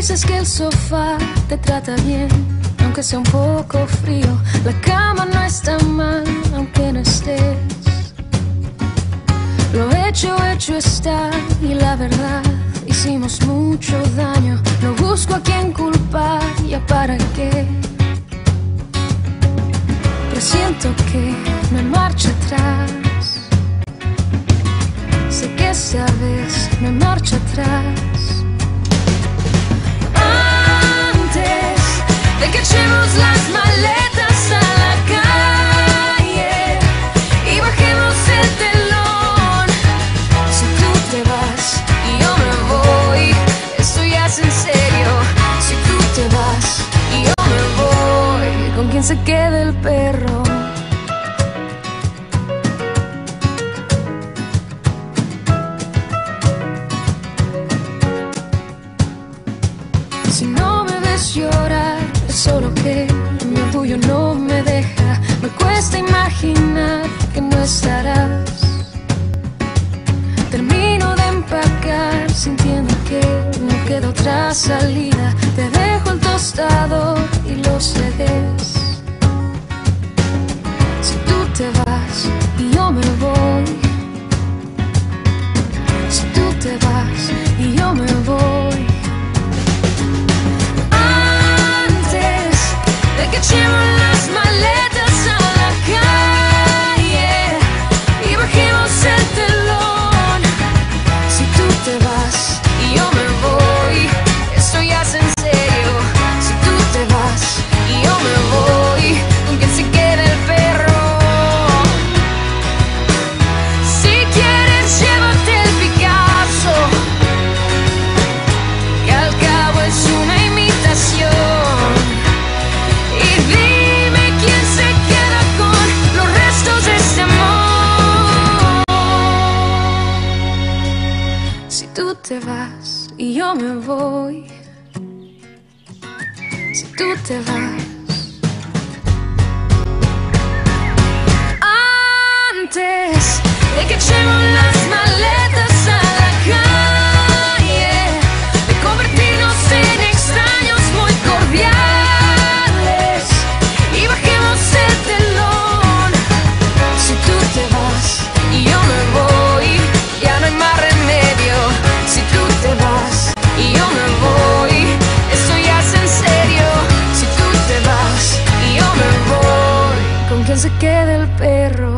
dices que el sofá te trata bien, aunque sea un poco frío. La cama no está mal, aunque no estés. Lo hecho está, y la verdad, hicimos mucho daño. No busco a quién culpar, ya para qué. Pero siento que no hay marcha atrás. Sé que esta vez no hay marcha atrás. Antes de que echemos las maletas a la calle y bajemos el telón. Si tú te vas y yo me voy, esto ya es en serio. Si tú te vas y yo me voy, ¿con quién se queda el perro? Si no me ves llorar, es solo que mi orgullo no me deja. Me cuesta imaginar que no estarás. Termino de empacar, sintiendo que no queda otra salida. Te dejo el tostador y los CDs. Si tú te vas y yo me voy. Si tú te vas y yo me voy. Que echemos las maletas a la calle y bajemos el telón. Si tú te vas y yo me voy, esto ya es en serio. Si tú te vas y yo me voy, ¿con quién se queda el perro? Si quieres llévate el Picasso, que al cabo es una imitación. Si tú te vas y yo me voy. Si tú te vas. Antes de que echemos las maletas a la calle, de convertirnos en extraños muy cordiales y bajemos el telón. Si tú te vas y yo me voy, ya no hay más remedio. Si tú te vas y yo me voy, esto ya es en serio. Si tú te vas y yo me voy, ¿con quién se queda el perro?